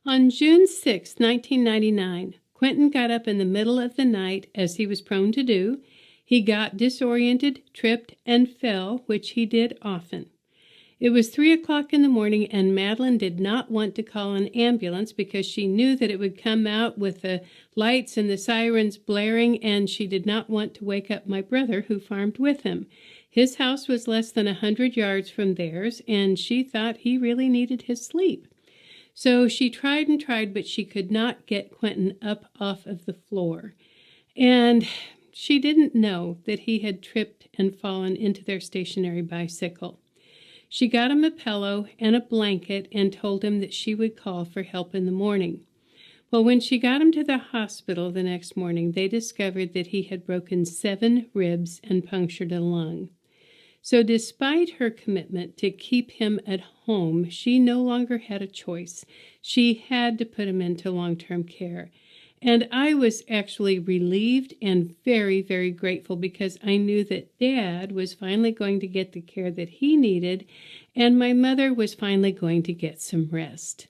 On June 6, 1999, Quentin got up in the middle of the night, as he was prone to do. He got disoriented, tripped, and fell, which he did often. It was 3 o'clock in the morning, and Madelyn did not want to call an ambulance because she knew that it would come out with the lights and the sirens blaring, and she did not want to wake up my brother, who farmed with him. His house was less than 100 yards from theirs, and she thought he really needed his sleep. So she tried and tried, but she could not get Quentin up off of the floor. And she didn't know that he had tripped and fallen into their stationary bicycle. She got him a pillow and a blanket and told him that she would call for help in the morning. Well, when she got him to the hospital the next morning, they discovered that he had broken 7 ribs and punctured a lung. So despite her commitment to keep him at home, she no longer had a choice. She had to put him into long-term care. And I was actually relieved and very, very grateful because I knew that Dad was finally going to get the care that he needed, and my mother was finally going to get some rest.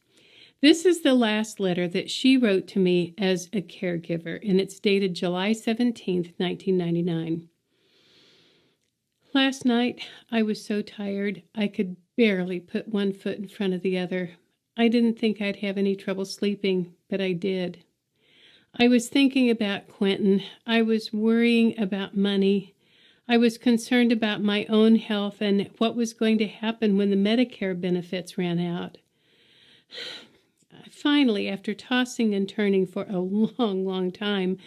This is the last letter that she wrote to me as a caregiver, and it's dated July 17th, 1999. Last night, I was so tired, I could barely put one foot in front of the other. I didn't think I'd have any trouble sleeping, but I did. I was thinking about Quentin. I was worrying about money. I was concerned about my own health and what was going to happen when the Medicare benefits ran out. Finally, after tossing and turning for a long, long time,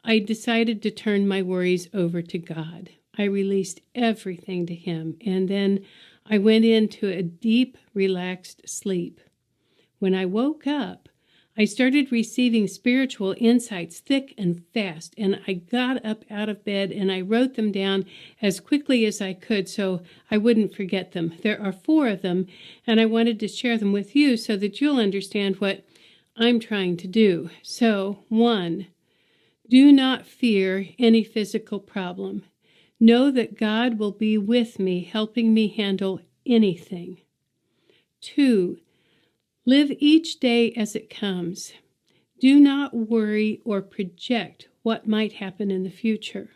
I decided to turn my worries over to God. I released everything to Him, and then I went into a deep, relaxed sleep. When I woke up, I started receiving spiritual insights thick and fast, and I got up out of bed and I wrote them down as quickly as I could so I wouldn't forget them. There are 4 of them, and I wanted to share them with you so that you'll understand what I'm trying to do. So, 1, do not fear any physical problem. Know that God will be with me, helping me handle anything. 2, live each day as it comes. Do not worry or project what might happen in the future.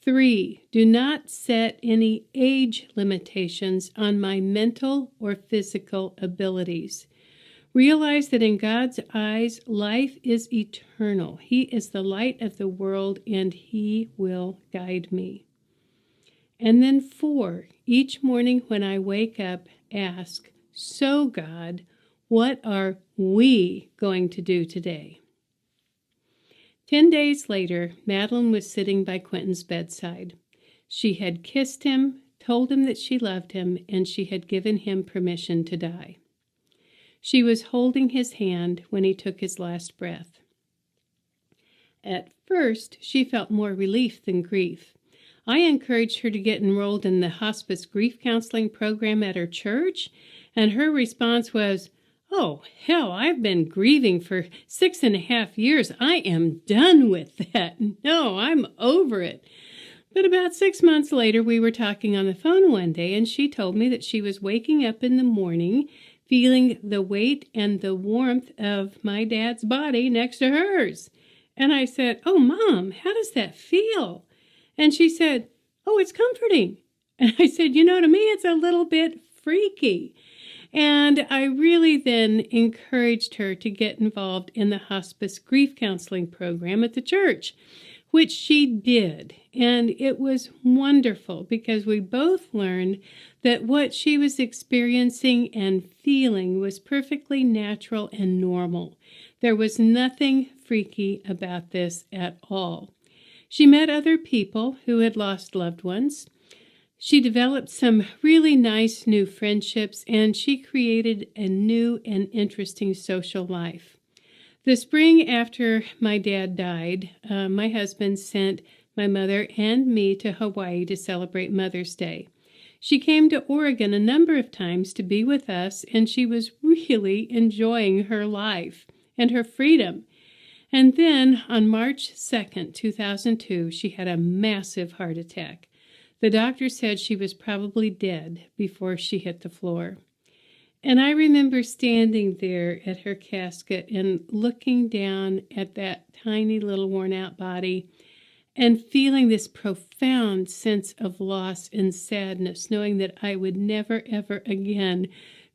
3, do not set any age limitations on my mental or physical abilities. Realize that in God's eyes, life is eternal. He is the light of the world, and He will guide me. And then 4, each morning when I wake up, ask, so God, what are we going to do today? 10 days later, Madelyn was sitting by Quentin's bedside. She had kissed him, told him that she loved him, and she had given him permission to die. She was holding his hand when he took his last breath. At first, she felt more relief than grief. I encouraged her to get enrolled in the hospice grief counseling program at her church, and her response was, "Oh, hell, I've been grieving for 6.5 years. I am done with that. No, I'm over it." But about 6 months later, we were talking on the phone one day, and she told me that she was waking up in the morning feeling the weight and the warmth of my dad's body next to hers. And I said, "Oh, Mom, how does that feel?" And she said, "Oh, it's comforting." And I said, to me, it's a little bit freaky. And I really then encouraged her to get involved in the hospice grief counseling program at the church, which she did. And it was wonderful because we both learned that what she was experiencing and feeling was perfectly natural and normal. There was nothing freaky about this at all. She met other people who had lost loved ones. She developed some really nice new friendships, and she created a new and interesting social life. The spring after my dad died, my husband sent my mother and me to Hawaii to celebrate Mother's Day. She came to Oregon a number of times to be with us, and she was really enjoying her life and her freedom. And then on March 2nd, 2002, she had a massive heart attack. The doctor said she was probably dead before she hit the floor. And I remember standing there at her casket and looking down at that tiny little worn out body and feeling this profound sense of loss and sadness, knowing that I would never, ever again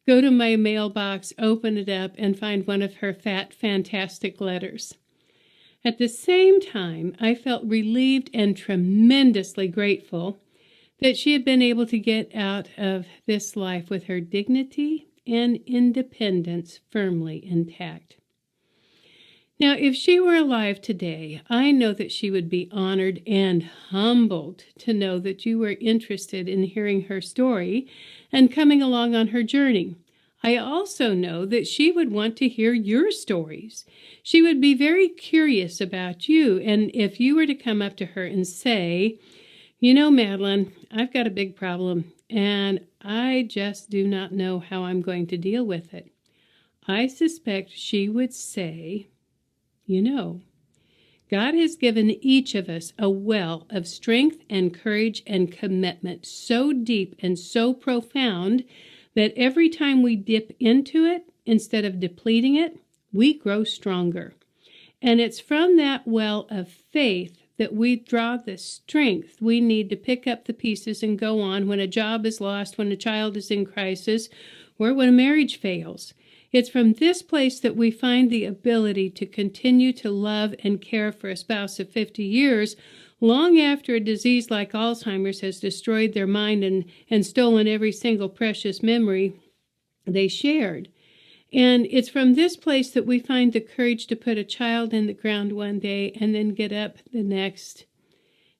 go to my mailbox, open it up, and find one of her fat, fantastic letters. At the same time, I felt relieved and tremendously grateful that she had been able to get out of this life with her dignity and independence firmly intact. Now, if she were alive today, I know that she would be honored and humbled to know that you were interested in hearing her story and coming along on her journey. I also know that she would want to hear your stories. She would be very curious about you, and if you were to come up to her and say, "You know, Madelyn, I've got a big problem, and I just do not know how I'm going to deal with it," I suspect she would say, "You know, God has given each of us a well of strength and courage and commitment so deep and so profound that every time we dip into it, instead of depleting it, we grow stronger. And it's from that well of faith that we draw the strength we need to pick up the pieces and go on when a job is lost, when a child is in crisis, or when a marriage fails. It's from this place that we find the ability to continue to love and care for a spouse of 50 years, long after a disease like Alzheimer's has destroyed their mind and stolen every single precious memory they shared. And it's from this place that we find the courage to put a child in the ground one day and then get up the next,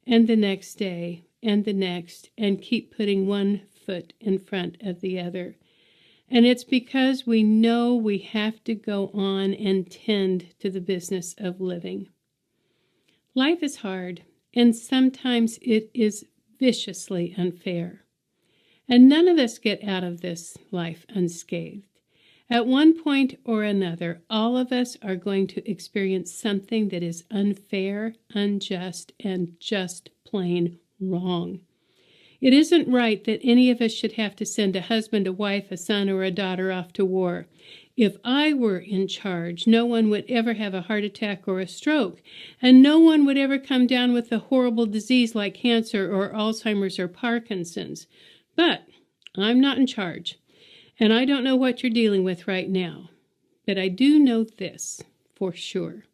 and the next day, and the next, and keep putting one foot in front of the other. And it's because we know we have to go on and tend to the business of living. Life is hard, and sometimes it is viciously unfair. And none of us get out of this life unscathed. At one point or another, all of us are going to experience something that is unfair, unjust, and just plain wrong. It isn't right that any of us should have to send a husband, a wife, a son, or a daughter off to war. If I were in charge, no one would ever have a heart attack or a stroke, and no one would ever come down with a horrible disease like cancer or Alzheimer's or Parkinson's. But I'm not in charge, and I don't know what you're dealing with right now. But I do know this for sure.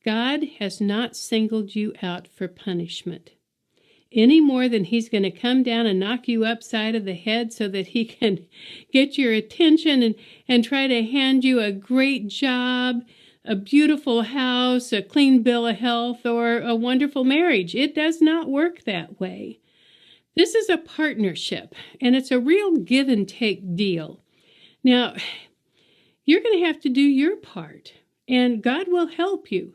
God has not singled you out for punishment, any more than he's going to come down and knock you upside of the head so that he can get your attention and try to hand you a great job, a beautiful house, a clean bill of health, or a wonderful marriage. It does not work that way. This is a partnership, and it's a real give and take deal. Now, you're going to have to do your part, and God will help you,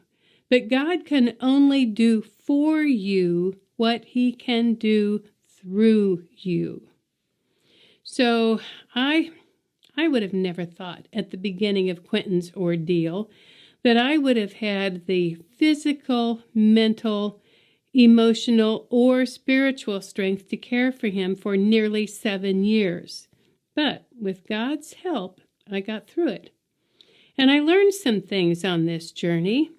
but God can only do for you what he can do through you. So I would have never thought at the beginning of Quentin's ordeal that I would have had the physical, mental, emotional, or spiritual strength to care for him for nearly 7 years. But with God's help, I got through it. And I learned some things on this journey,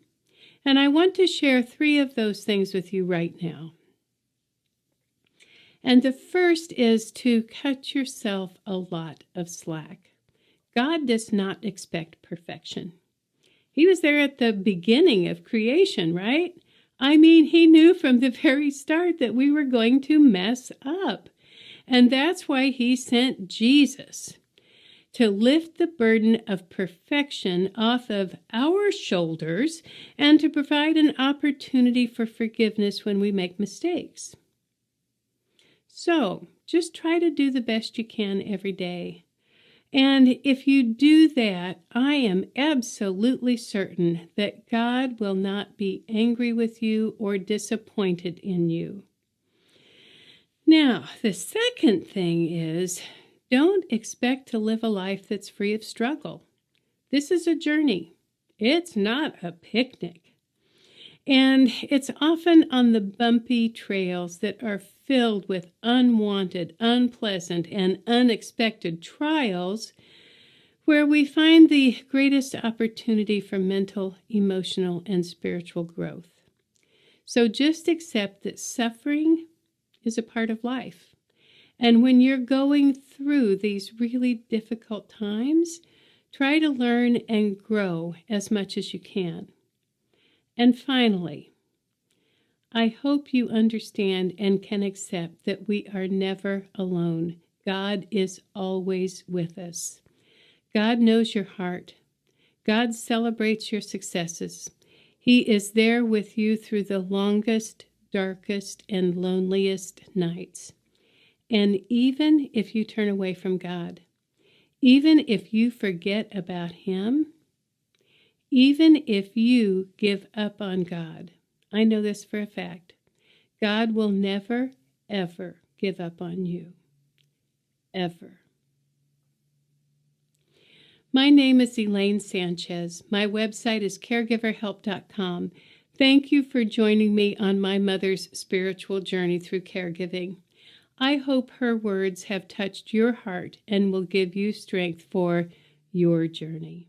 and I want to share 3 of those things with you right now. And the first is to cut yourself a lot of slack. God does not expect perfection. He was there at the beginning of creation, right? I mean, he knew from the very start that we were going to mess up. And that's why he sent Jesus to lift the burden of perfection off of our shoulders and to provide an opportunity for forgiveness when we make mistakes. So, just try to do the best you can every day. And if you do that, I am absolutely certain that God will not be angry with you or disappointed in you. Now, the second thing is, don't expect to live a life that's free of struggle. This is a journey. It's not a picnic. And it's often on the bumpy trails that are filled with unwanted, unpleasant, and unexpected trials where we find the greatest opportunity for mental, emotional, and spiritual growth. So just accept that suffering is a part of life. And when you're going through these really difficult times, try to learn and grow as much as you can. And finally, I hope you understand and can accept that we are never alone. God is always with us. God knows your heart. God celebrates your successes. He is there with you through the longest, darkest, and loneliest nights. And even if you turn away from God, even if you forget about Him, even if you give up on God, I know this for a fact, God will never, ever give up on you. Ever. My name is Elaine Sanchez. My website is CaregiverHelp.com. Thank you for joining me on my mother's spiritual journey through caregiving. I hope her words have touched your heart and will give you strength for your journey.